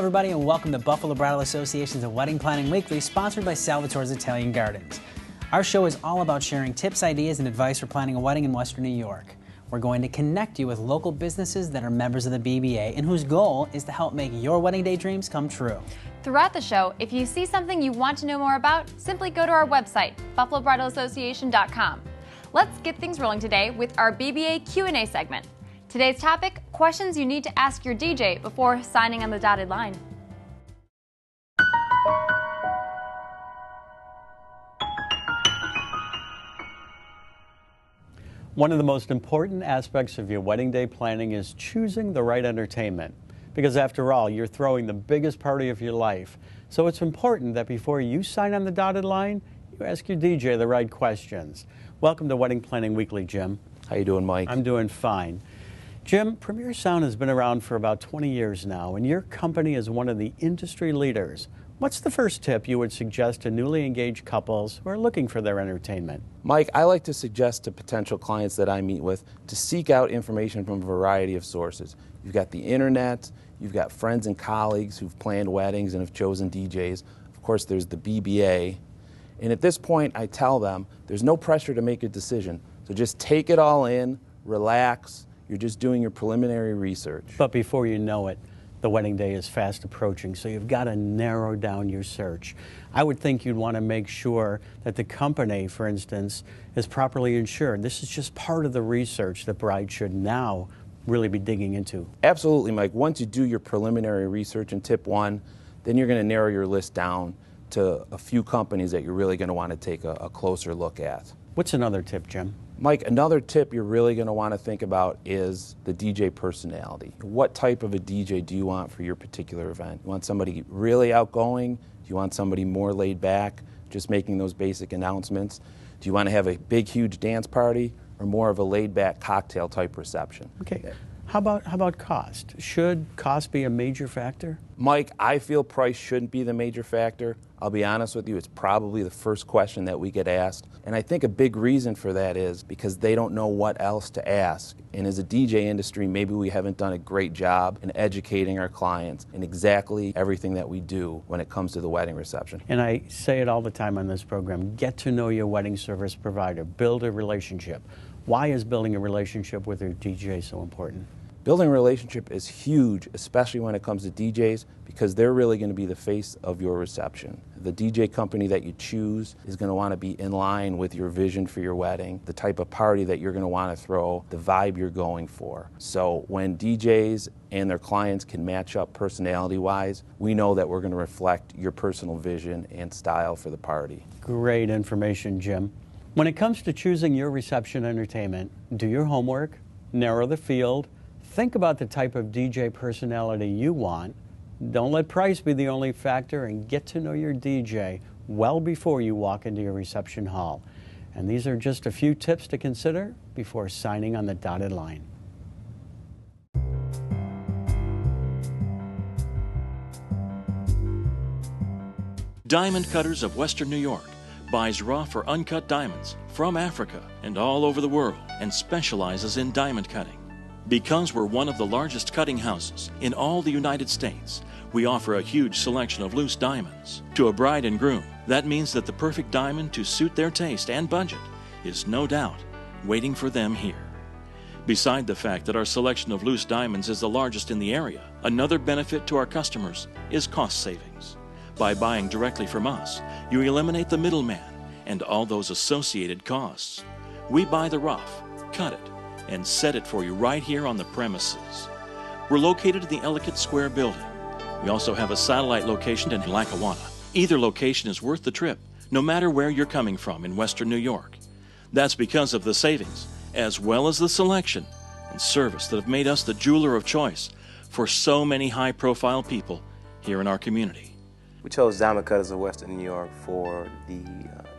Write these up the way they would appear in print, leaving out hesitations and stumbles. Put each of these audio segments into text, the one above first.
everybody, and welcome to Buffalo Bridal Association's Wedding Planning Weekly, sponsored by Salvatore's Italian Gardens. Our show is all about sharing tips, ideas, and advice for planning a wedding in Western New York. We're going to connect you with local businesses that are members of the BBA and whose goal is to help make your wedding day dreams come true. Throughout the show, if you see something you want to know more about, simply go to our website, buffalobridalassociation.com. Let's get things rolling today with our BBA Q&A segment. Today's topic, questions you need to ask your DJ before signing on the dotted line. One of the most important aspects of your wedding day planning is choosing the right entertainment. Because after all, you're throwing the biggest party of your life. So it's important that before you sign on the dotted line, you ask your DJ the right questions. Welcome to Wedding Planning Weekly, Jim. How you doing, Mike? I'm doing fine. Jim, Premier Sound has been around for about 20 years now, and your company is one of the industry leaders. What's the first tip you would suggest to newly engaged couples who are looking for their entertainment? Mike, I like to suggest to potential clients that I meet with to seek out information from a variety of sources. You've got the internet, you've got friends and colleagues who've planned weddings and have chosen DJs. Of course, there's the BBA. And at this point, I tell them there's no pressure to make a decision. So just take it all in, relax. You're just doing your preliminary research. But before you know it, the wedding day is fast approaching, so you've got to narrow down your search. I would think you'd want to make sure that the company, for instance, is properly insured. This is just part of the research that brides should now really be digging into. Absolutely, Mike. Once you do your preliminary research in tip one, then you're going to narrow your list down to a few companies that you're really going to want to take a closer look at. What's another tip, Jim? Mike, another tip you're really going to want to think about is the DJ personality. What type of a DJ do you want for your particular event? You want somebody really outgoing? Do you want somebody more laid back, just making those basic announcements? Do you want to have a big, huge dance party or more of a laid back cocktail type reception? Okay. How about cost? Should cost be a major factor? Mike, I feel price shouldn't be the major factor. I'll be honest with you, it's probably the first question that we get asked. And I think a big reason for that is because they don't know what else to ask. And as a DJ industry, maybe we haven't done a great job in educating our clients in exactly everything that we do when it comes to the wedding reception. And I say it all the time on this program, get to know your wedding service provider, build a relationship. Why is building a relationship with your DJ so important? Building a relationship is huge, especially when it comes to DJs, because they're really going to be the face of your reception. The DJ company that you choose is going to want to be in line with your vision for your wedding, the type of party that you're going to want to throw, the vibe you're going for. So when DJs and their clients can match up personality-wise, we know that we're going to reflect your personal vision and style for the party. Great information, Jim. When it comes to choosing your reception entertainment, do your homework, narrow the field, think about the type of DJ personality you want. Don't let price be the only factor, and get to know your DJ well before you walk into your reception hall. And these are just a few tips to consider before signing on the dotted line. Diamond Cutters of Western New York buys rough or uncut diamonds from Africa and all over the world and specializes in diamond cutting. Because we're one of the largest cutting houses in all the United States, we offer a huge selection of loose diamonds. To a bride and groom, that means that the perfect diamond to suit their taste and budget is no doubt waiting for them here. Beside the fact that our selection of loose diamonds is the largest in the area, another benefit to our customers is cost savings. By buying directly from us, you eliminate the middleman and all those associated costs. We buy the rough, cut it, and set it for you right here on the premises. We're located in the Ellicott Square building. We also have a satellite location in Lackawanna. Either location is worth the trip, no matter where you're coming from in Western New York. That's because of the savings, as well as the selection and service that have made us the jeweler of choice for so many high-profile people here in our community. We chose Diamond Cutters of Western New York for the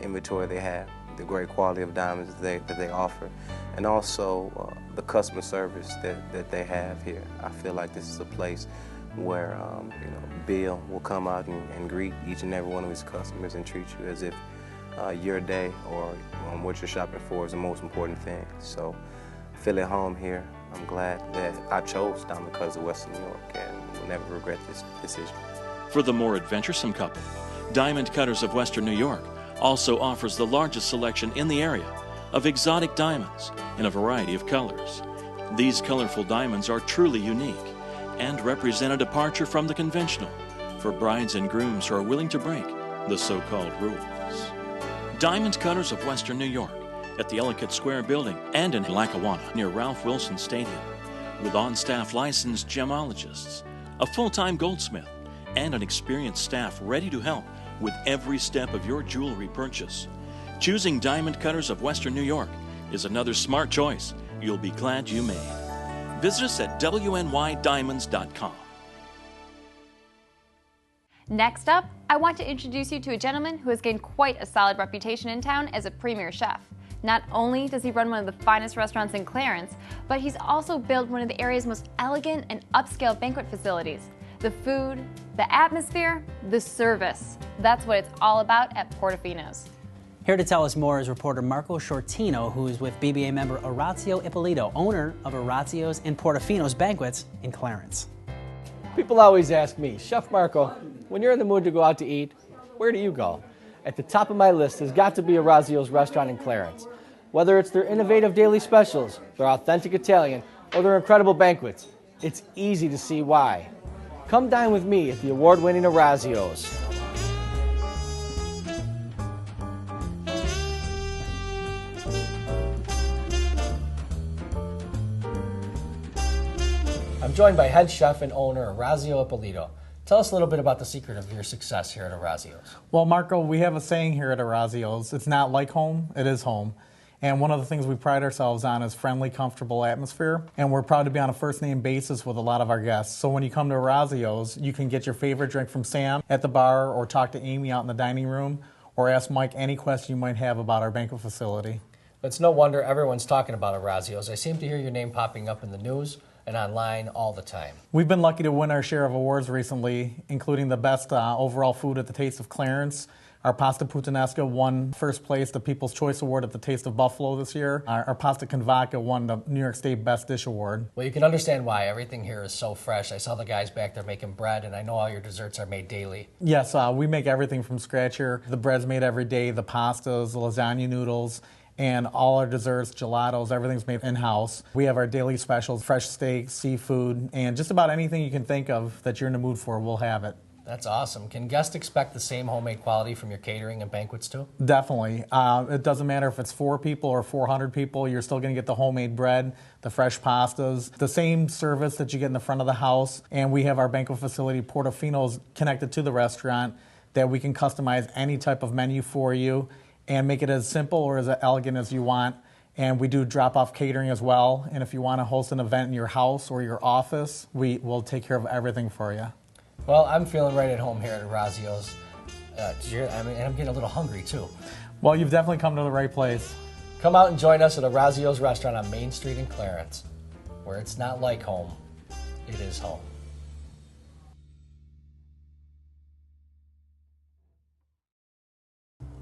inventory they have, the great quality of diamonds that they offer, and also the customer service that they have here. I feel like this is a place where Bill will come out and greet each and every one of his customers and treat you as if your day or what you're shopping for is the most important thing. So I feel at home here. I'm glad that I chose Diamond Cutters of Western New York, and never regret this decision. For the more adventuresome couple, Diamond Cutters of Western New York also offers the largest selection in the area of exotic diamonds in a variety of colors. These colorful diamonds are truly unique and represent a departure from the conventional for brides and grooms who are willing to break the so-called rules. Diamond Cutters of Western New York at the Ellicott Square building and in Lackawanna near Ralph Wilson Stadium, with on-staff licensed gemologists, a full-time goldsmith, and an experienced staff ready to help with every step of your jewelry purchase. Choosing Diamond Cutters of Western New York is another smart choice you'll be glad you made. Visit us at WNYDiamonds.com. Next up, I want to introduce you to a gentleman who has gained quite a solid reputation in town as a premier chef. Not only does he run one of the finest restaurants in Clarence, but he's also built one of the area's most elegant and upscale banquet facilities. The food, the atmosphere, the service. That's what it's all about at Portofino's. Here to tell us more is reporter Marco Shortino, who is with BBA member Orazio Ippolito, owner of Orazio's and Portofino's Banquets in Clarence. People always ask me, Chef Marco, when you're in the mood to go out to eat, where do you go? At the top of my list has got to be Orazio's restaurant in Clarence. Whether it's their innovative daily specials, their authentic Italian, or their incredible banquets, it's easy to see why. Come dine with me at the award-winning Orazio's. I'm joined by head chef and owner Orazio Ippolito. Tell us a little bit about the secret of your success here at Orazio's. Well, Marco, we have a saying here at Orazio's. It's not like home, it is home. And one of the things we pride ourselves on is friendly, comfortable atmosphere. And we're proud to be on a first-name basis with a lot of our guests. So when you come to Orazio's, you can get your favorite drink from Sam at the bar, or talk to Amy out in the dining room, or ask Mike any question you might have about our banquet facility. It's no wonder everyone's talking about Orazio's. I seem to hear your name popping up in the news and online all the time. We've been lucky to win our share of awards recently, including the best overall food at the Taste of Clarence. Our pasta puttanesca won first place, the People's Choice Award at the Taste of Buffalo this year. Our pasta con vodka won the New York State Best Dish Award. Well, you can understand why. Everything here is so fresh. I saw the guys back there making bread, and I know all your desserts are made daily. Yes, we make everything from scratch here. The bread's made every day, the pastas, the lasagna noodles, and all our desserts, gelatos, everything's made in-house. We have our daily specials, fresh steak, seafood, and just about anything you can think of that you're in the mood for, we'll have it. That's awesome. Can guests expect the same homemade quality from your catering and banquets too? Definitely. It doesn't matter if it's 4 people or 400 people, you're still going to get the homemade bread, the fresh pastas, the same service that you get in the front of the house. And we have our banquet facility, Portofino's, connected to the restaurant, that we can customize any type of menu for you and make it as simple or as elegant as you want. And we do drop-off catering as well. And if you want to host an event in your house or your office, we will take care of everything for you. Well, I'm feeling right at home here at Orazio's. And I'm getting a little hungry too. Well, you've definitely come to the right place. Come out and join us at Orazio's restaurant on Main Street in Clarence, where it's not like home, it is home.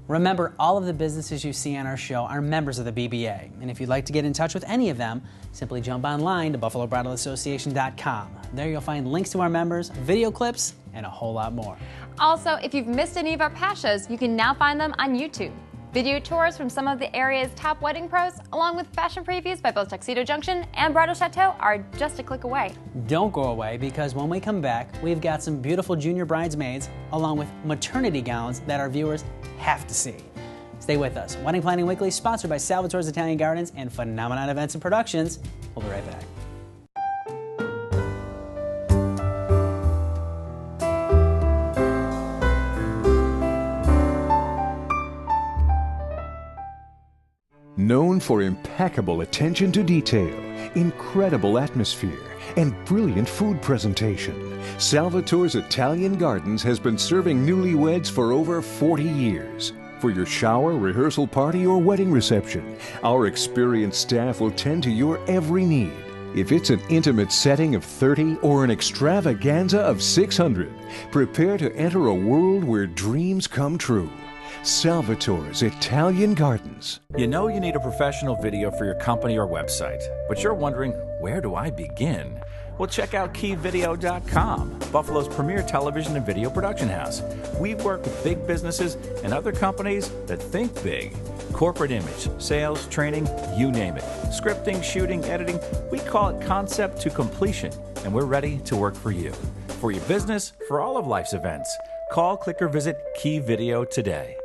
Remember, all of the businesses you see on our show are members of the BBA. And if you'd like to get in touch with any of them, simply jump online to BuffaloBridalAssociation.com. There you'll find links to our members, video clips, and a whole lot more. Also, if you've missed any of our past shows, you can now find them on YouTube. Video tours from some of the area's top wedding pros, along with fashion previews by both Tuxedo Junction and Bridal Chateau, are just a click away. Don't go away, because when we come back, we've got some beautiful junior bridesmaids, along with maternity gowns that our viewers have to see. Stay with us. Wedding Planning Weekly, sponsored by Salvatore's Italian Gardens and Phenomenon Events and Productions. We'll be right back. Known for impeccable attention to detail, incredible atmosphere, and brilliant food presentation, Salvatore's Italian Gardens has been serving newlyweds for over 40 years. For your shower, rehearsal party, or wedding reception, our experienced staff will tend to your every need. If it's an intimate setting of 30 or an extravaganza of 600, prepare to enter a world where dreams come true. Salvatore's Italian Gardens. You know you need a professional video for your company or website, but you're wondering, where do I begin? Well, check out KeyVideo.com, Buffalo's premier television and video production house. We've worked with big businesses and other companies that think big. Corporate image, sales, training, you name it. Scripting, shooting, editing, we call it concept to completion, and we're ready to work for you. For your business, for all of life's events. Call, click, or visit Key Video today.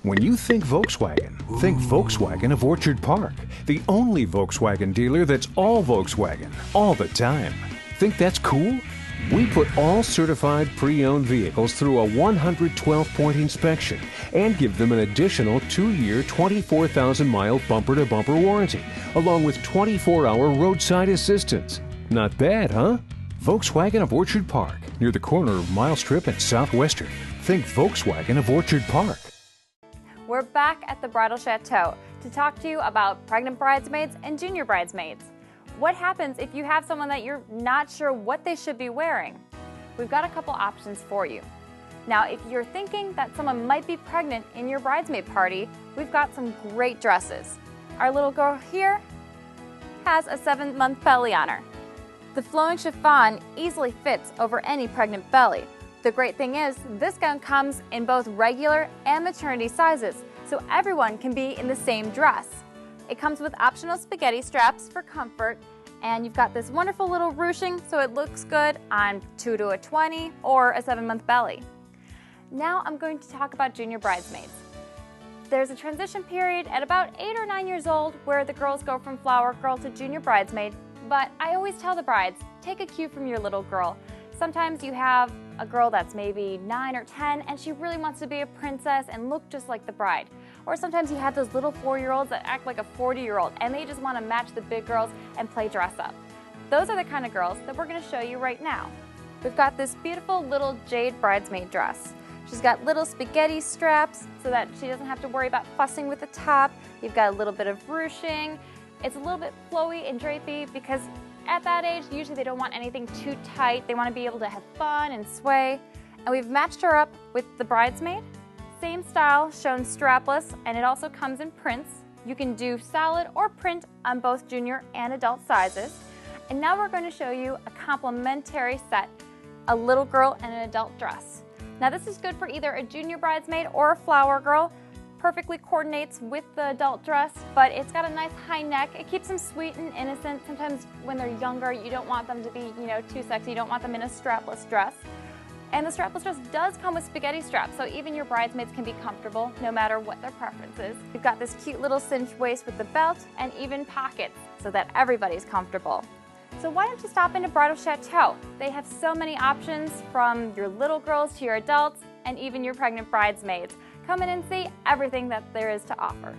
When you think Volkswagen of Orchard Park, the only Volkswagen dealer that's all Volkswagen, all the time. Think that's cool? We put all certified pre-owned vehicles through a 112-point inspection and give them an additional 2-year, 24,000-mile bumper-to-bumper warranty, along with 24-hour roadside assistance. Not bad, huh? Volkswagen of Orchard Park, near the corner of Mile Strip and Southwestern. Think Volkswagen of Orchard Park. We're back at the Bridal Chateau to talk to you about pregnant bridesmaids and junior bridesmaids. What happens if you have someone that you're not sure what they should be wearing? We've got a couple options for you. Now, if you're thinking that someone might be pregnant in your bridesmaid party, we've got some great dresses. Our little girl here has a 7-month belly on her. The flowing chiffon easily fits over any pregnant belly. The great thing is, this gown comes in both regular and maternity sizes, so everyone can be in the same dress. It comes with optional spaghetti straps for comfort, and you've got this wonderful little ruching, so it looks good on 2 to a 20 or a 7-month belly. Now I'm going to talk about junior bridesmaids. There's a transition period at about 8 or 9 years old where the girls go from flower girl to junior bridesmaid, but I always tell the brides, take a cue from your little girl. Sometimes you have a girl that's maybe 9 or 10 and she really wants to be a princess and look just like the bride. Or sometimes you have those little 4-year-olds that act like a 40-year-old and they just want to match the big girls and play dress up. Those are the kind of girls that we're going to show you right now. We've got this beautiful little jade bridesmaid dress. She's got little spaghetti straps so that she doesn't have to worry about fussing with the top. You've got a little bit of ruching. It's a little bit flowy and drapey because at that age, usually they don't want anything too tight. They want to be able to have fun and sway. And we've matched her up with the bridesmaid. Same style, shown strapless, and it also comes in prints. You can do solid or print on both junior and adult sizes. And now we're going to show you a complementary set, a little girl and an adult dress. Now this is good for either a junior bridesmaid or a flower girl. Perfectly coordinates with the adult dress, but it's got a nice high neck. It keeps them sweet and innocent. Sometimes when they're younger, you don't want them to be, too sexy. You don't want them in a strapless dress. And the strapless dress does come with spaghetti straps, so even your bridesmaids can be comfortable no matter what their preference is. You've got this cute little cinch waist with the belt and even pockets so that everybody's comfortable. So why don't you stop into Bridal Chateau? They have so many options from your little girls to your adults and even your pregnant bridesmaids. Come in and see everything that there is to offer.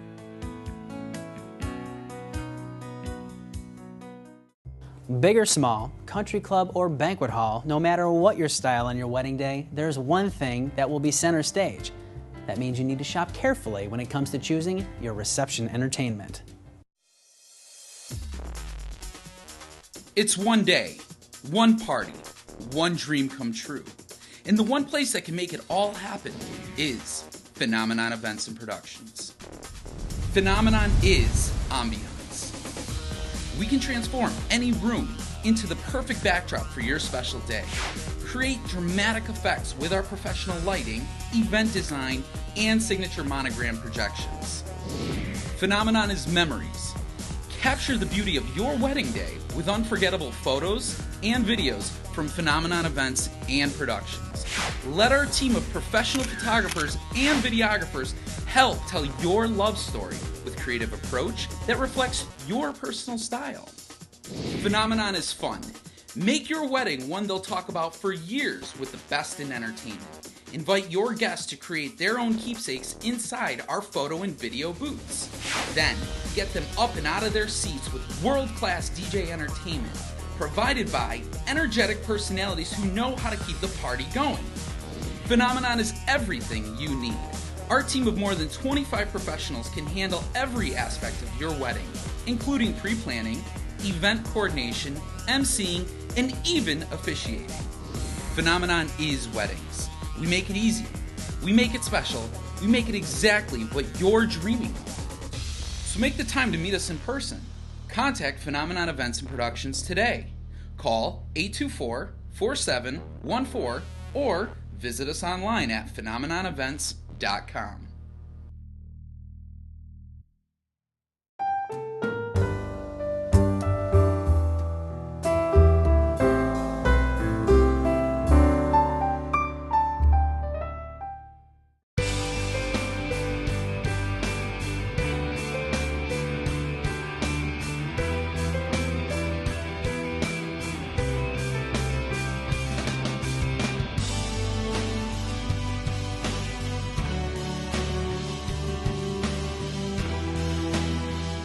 Big or small, country club or banquet hall, no matter what your style on your wedding day, there's one thing that will be center stage. That means you need to shop carefully when it comes to choosing your reception entertainment. It's one day, one party, one dream come true. And the one place that can make it all happen is Phenomenon Events and Productions. Phenomenon is ambiance. We can transform any room into the perfect backdrop for your special day. Create dramatic effects with our professional lighting, event design, and signature monogram projections. Phenomenon is memories. Capture the beauty of your wedding day with unforgettable photos and videos from Phenomenon Events and Productions. Let our team of professional photographers and videographers help tell your love story with creative approach that reflects your personal style. Phenomenon is fun. Make your wedding one they'll talk about for years with the best in entertainment. Invite your guests to create their own keepsakes inside our photo and video booths. Then, get them up and out of their seats with world-class DJ entertainment, provided by energetic personalities who know how to keep the party going. Phenomenon is everything you need. Our team of more than 25 professionals can handle every aspect of your wedding, including pre-planning, event coordination, emceeing, and even officiating. Phenomenon is weddings. We make it easy. We make it special. We make it exactly what you're dreaming of. So make the time to meet us in person. Contact Phenomenon Events and Productions today. Call 824-4714 or visit us online at phenomenonevents.com.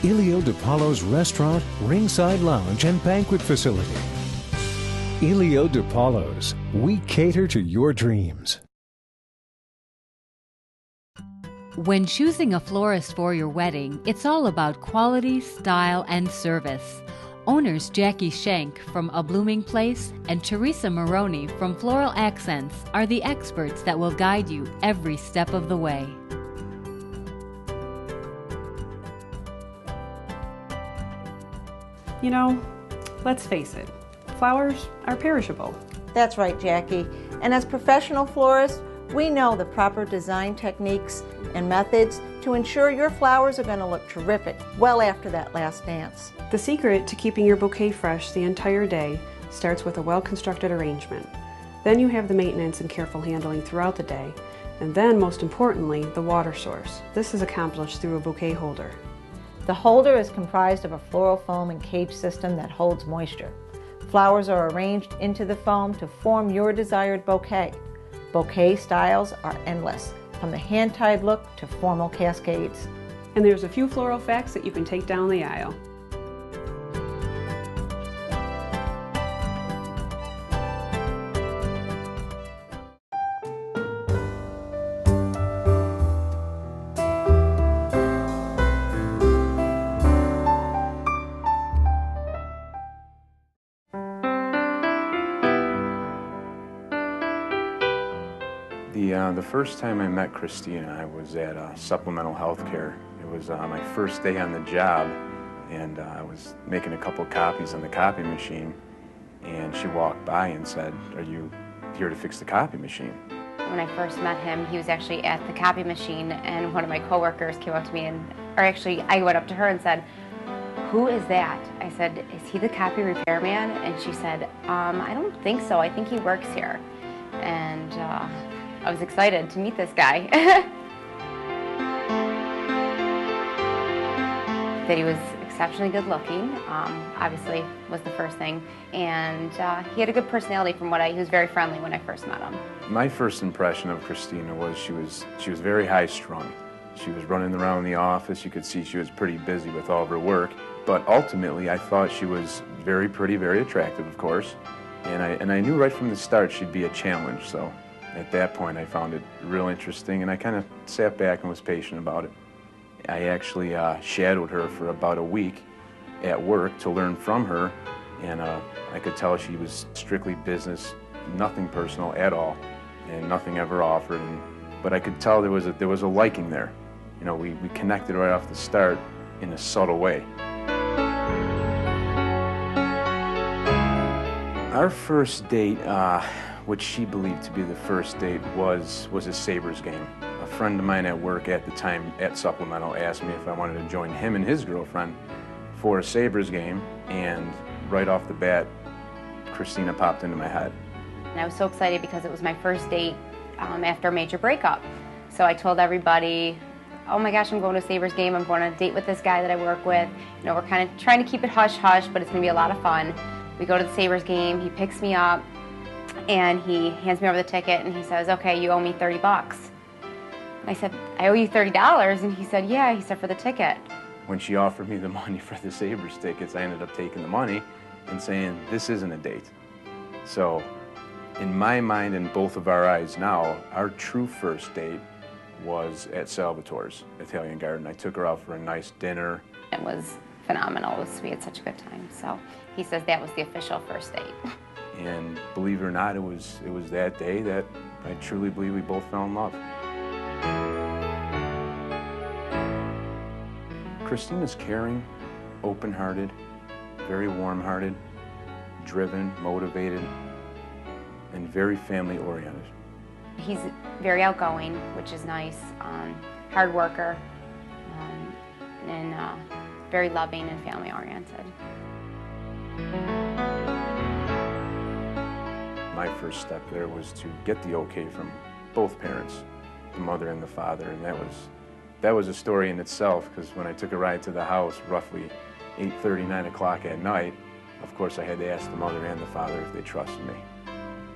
Elio DiPaolo's Restaurant, Ringside Lounge, and Banquet Facility. Elio DiPaolo's. We cater to your dreams. When choosing a florist for your wedding, it's all about quality, style, and service. Owners Jackie Schenk from A Blooming Place and Teresa Maroney from Floral Accents are the experts that will guide you every step of the way. You know, let's face it, flowers are perishable. That's right, Jackie. And as professional florists, we know the proper design techniques and methods to ensure your flowers are going to look terrific well after that last dance. The secret to keeping your bouquet fresh the entire day starts with a well-constructed arrangement. Then you have the maintenance and careful handling throughout the day. And then, most importantly, the water source. This is accomplished through a bouquet holder. The holder is comprised of a floral foam and cage system that holds moisture. Flowers are arranged into the foam to form your desired bouquet. Bouquet styles are endless, from the hand-tied look to formal cascades. And there's a few floral facts that you can take down the aisle. The first time I met Christina, I was at Supplemental Healthcare. It was my first day on the job, and I was making a couple copies on the copy machine, and she walked by and said, "Are you here to fix the copy machine?" When I first met him, he was actually at the copy machine, and one of my coworkers came up to me, I went up to her and said, "Who is that?" I said, "Is he the copy repairman?" And she said, "I don't think so. I think he works here." And I was excited to meet this guy. That he was exceptionally good looking, obviously was the first thing, and he had a good personality he was very friendly when I first met him. My first impression of Christina was she was very high-strung. She was running around the office. You could see she was pretty busy with all of her work, but ultimately I thought she was very pretty, very attractive, of course, and I knew right from the start she'd be a challenge, so at that point I found it real interesting, and I kind of sat back and was patient about it. I actually shadowed her for about a week at work to learn from her, and I could tell she was strictly business, nothing personal at all, and nothing ever offered. But I could tell there was a liking there. You know, we connected right off the start in a subtle way. Our first date, which she believed to be the first date, was a Sabres game. A friend of mine at work at the time at Supplemental asked me if I wanted to join him and his girlfriend for a Sabres game, and right off the bat, Christina popped into my head. And I was so excited because it was my first date after a major breakup. So I told everybody, "Oh my gosh, I'm going to a Sabres game. I'm going on a date with this guy that I work with. You know, we're kind of trying to keep it hush-hush, but it's going to be a lot of fun." We go to the Sabres game, he picks me up, and he hands me over the ticket, and he says, "Okay, you owe me $30. I said, "I owe you $30? And he said, "Yeah." He said, "For the ticket." When she offered me the money for the Sabres tickets, I ended up taking the money and saying, "This isn't a date." So, in my mind and both of our eyes now, our true first date was at Salvatore's Italian Garden. I took her out for a nice dinner. It was phenomenal. We had such a good time. So he says that was the official first date. And believe it or not, it was that day that I truly believe we both fell in love. Christina's caring, open-hearted, very warm-hearted, driven, motivated, and very family-oriented. He's very outgoing, which is nice, hard worker, and very loving and family-oriented. My first step there was to get the okay from both parents, the mother and the father, and that was a story in itself, because when I took a ride to the house, roughly 8:30, 9 o'clock at night, of course I had to ask the mother and the father if they trusted me.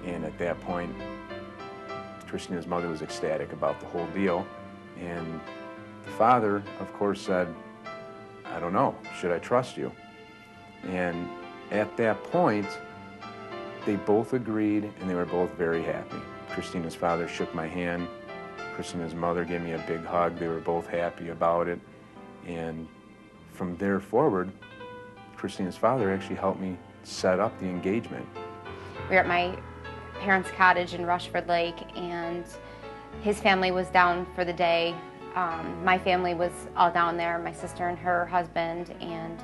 And at that point, Christina's mother was ecstatic about the whole deal, and the father, of course, said, I don't know, should I trust you? And at that point, they both agreed, and they were both very happy. Christina's father shook my hand. Christina's mother gave me a big hug. They were both happy about it. And from there forward, Christina's father actually helped me set up the engagement. We were at my parents' cottage in Rushford Lake, and his family was down for the day. My family was all down there, my sister and her husband and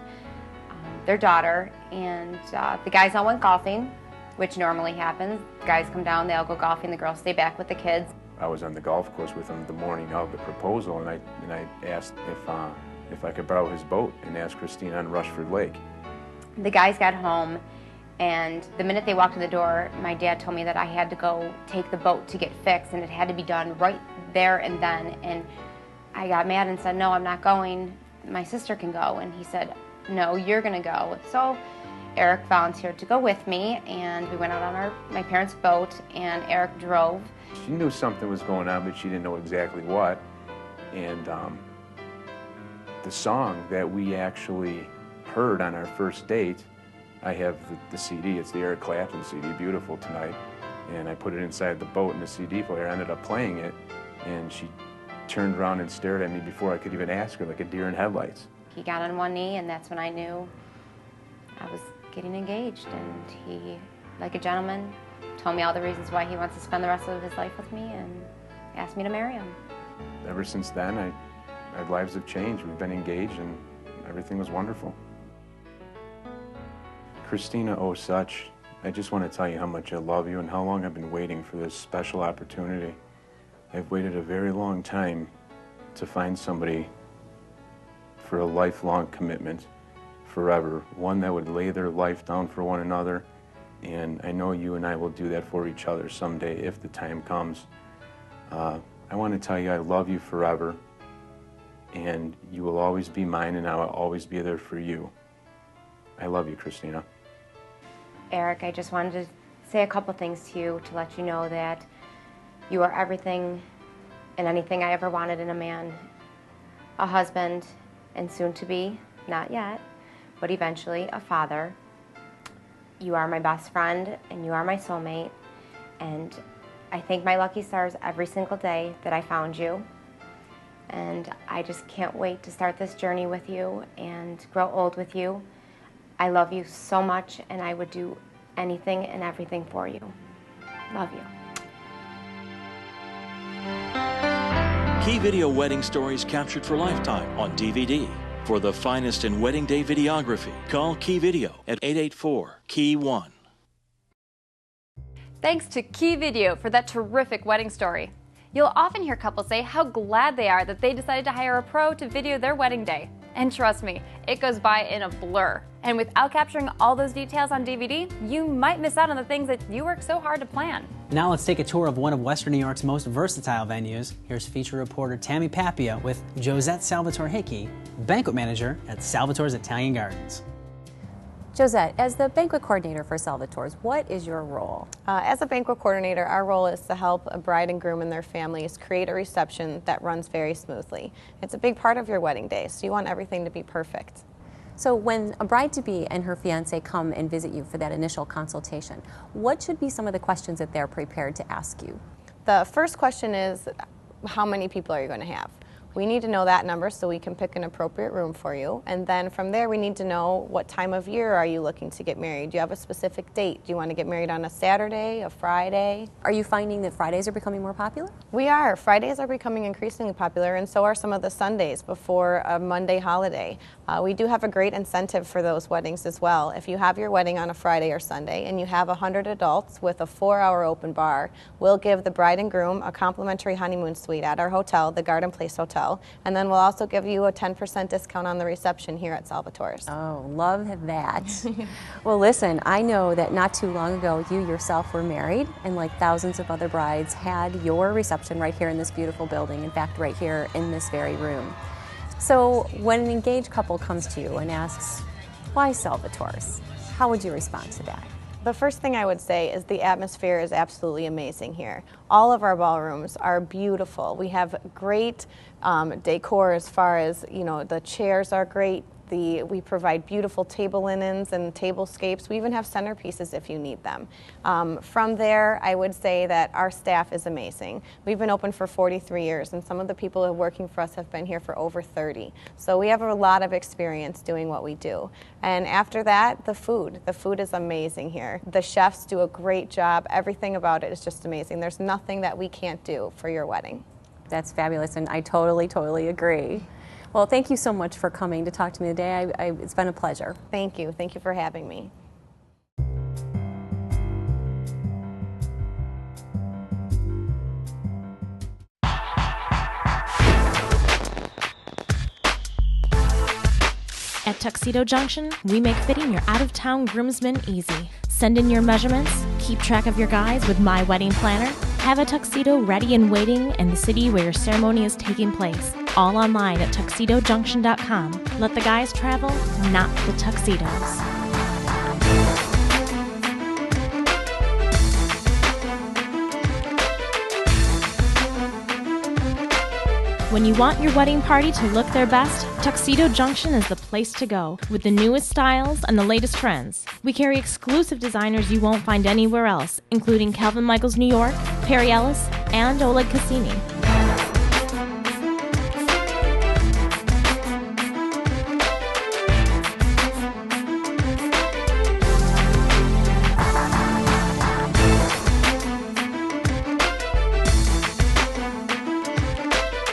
their daughter, and the guys all went golfing, which normally happens. The guys come down, they all go golfing, the girls stay back with the kids. I was on the golf course with him the morning of the proposal, and I asked if I could borrow his boat and ask Christina on Rushford Lake. The guys got home, and the minute they walked in the door, my dad told me that I had to go take the boat to get fixed, and it had to be done right there and then. And I got mad and said, no, I'm not going. My sister can go. And he said, no, you're going to go. So Eric volunteered to go with me, and we went out on my parents' boat, and Eric drove. She knew something was going on, but she didn't know exactly what. And the song that we actually heard on our first date, I have the CD, it's the Eric Clapton CD, Beautiful Tonight, and I put it inside the boat in the CD player. I ended up playing it, and she turned around and stared at me before I could even ask her, like a deer in headlights. He got on one knee, and that's when I knew I was getting engaged, and he, like a gentleman, told me all the reasons why he wants to spend the rest of his life with me and asked me to marry him. Ever since then, our lives have changed. We've been engaged, and everything was wonderful. Christina Osuch, I just want to tell you how much I love you and how long I've been waiting for this special opportunity. I've waited a very long time to find somebody for a lifelong commitment, forever, one that would lay their life down for one another, and I know you and I will do that for each other someday if the time comes. I want to tell you I love you forever, and you will always be mine, and I will always be there for you. I love you, Christina. Eric, I just wanted to say a couple things to you to let you know that you are everything and anything I ever wanted in a man. A husband, and soon to be, not yet, but eventually a father. You are my best friend, and you are my soulmate, and I thank my lucky stars every single day that I found you. And I just can't wait to start this journey with you and grow old with you. I love you so much, and I would do anything and everything for you. Love you. Key Video wedding stories captured for lifetime on DVD. For the finest in wedding day videography, call Key Video at 884-KEY-1. Thanks to Key Video for that terrific wedding story. You'll often hear couples say how glad they are that they decided to hire a pro to video their wedding day. And trust me, it goes by in a blur. And without capturing all those details on DVD, you might miss out on the things that you worked so hard to plan. Now let's take a tour of one of Western New York's most versatile venues. Here's feature reporter Tammy Papia with Josette Salvatore Hickey, banquet manager at Salvatore's Italian Gardens. Josette, as the banquet coordinator for Salvatore's, what is your role? As a banquet coordinator, our role is to help a bride and groom and their families create a reception that runs very smoothly. It's a big part of your wedding day, so you want everything to be perfect. So when a bride-to-be and her fiancé come and visit you for that initial consultation, what should be some of the questions that they're prepared to ask you? The first question is, how many people are you going to have? We need to know that number so we can pick an appropriate room for you. And then from there, we need to know what time of year are you looking to get married? Do you have a specific date? Do you want to get married on a Saturday, a Friday? Are you finding that Fridays are becoming more popular? We are. Fridays are becoming increasingly popular, and so are some of the Sundays before a Monday holiday. We do have a great incentive for those weddings as well. If you have your wedding on a Friday or Sunday and you have 100 adults with a 4-hour open bar, we'll give the bride and groom a complimentary honeymoon suite at our hotel, the Garden Place Hotel, and then we'll also give you a 10% discount on the reception here at Salvatore's. Oh, love that. Well, listen, I know that not too long ago you yourself were married, and like thousands of other brides had your reception right here in this beautiful building, in fact right here in this very room. So when an engaged couple comes to you and asks, why Salvatore's? How would you respond to that? The first thing I would say is the atmosphere is absolutely amazing here. All of our ballrooms are beautiful. We have great decor as far as, the chairs are great. We provide beautiful table linens and tablescapes. We even have centerpieces if you need them. From there, I would say that our staff is amazing. We've been open for 43 years, and some of the people who are working for us have been here for over 30. So we have a lot of experience doing what we do. And after that, the food. The food is amazing here. The chefs do a great job. Everything about it is just amazing. There's nothing that we can't do for your wedding. That's fabulous, and I totally agree. Well, thank you so much for coming to talk to me today. It's been a pleasure. Thank you. Thank you for having me. At Tuxedo Junction, we make fitting your out-of-town groomsmen easy. Send in your measurements, keep track of your guys with My Wedding Planner, have a tuxedo ready and waiting in the city where your ceremony is taking place. All online at tuxedojunction.com. Let the guys travel, not the tuxedos. When you want your wedding party to look their best, Tuxedo Junction is the place to go, with the newest styles and the latest trends. We carry exclusive designers you won't find anywhere else, including Calvin Michaels New York, Perry Ellis, and Oleg Cassini.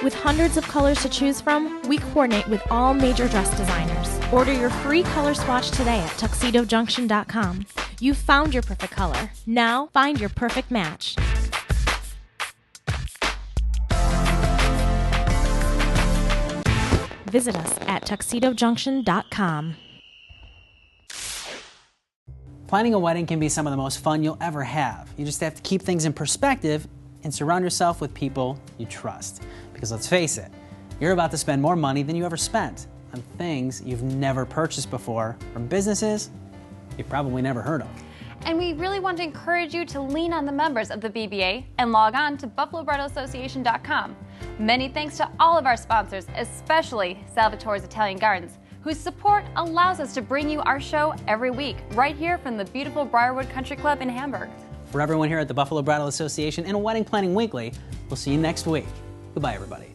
With hundreds of colors to choose from, we coordinate with all major dress designers. Order your free color swatch today at tuxedojunction.com. You've found your perfect color. Now, find your perfect match. Visit us at tuxedojunction.com. Planning a wedding can be some of the most fun you'll ever have. You just have to keep things in perspective and surround yourself with people you trust. Because let's face it, you're about to spend more money than you ever spent on things you've never purchased before from businesses you've probably never heard of. And we really want to encourage you to lean on the members of the BBA and log on to BuffaloBridalAssociation.com. Many thanks to all of our sponsors, especially Salvatore's Italian Gardens, whose support allows us to bring you our show every week, right here from the beautiful Briarwood Country Club in Hamburg. For everyone here at the Buffalo Bridal Association and Wedding Planning Weekly, we'll see you next week. Goodbye, everybody.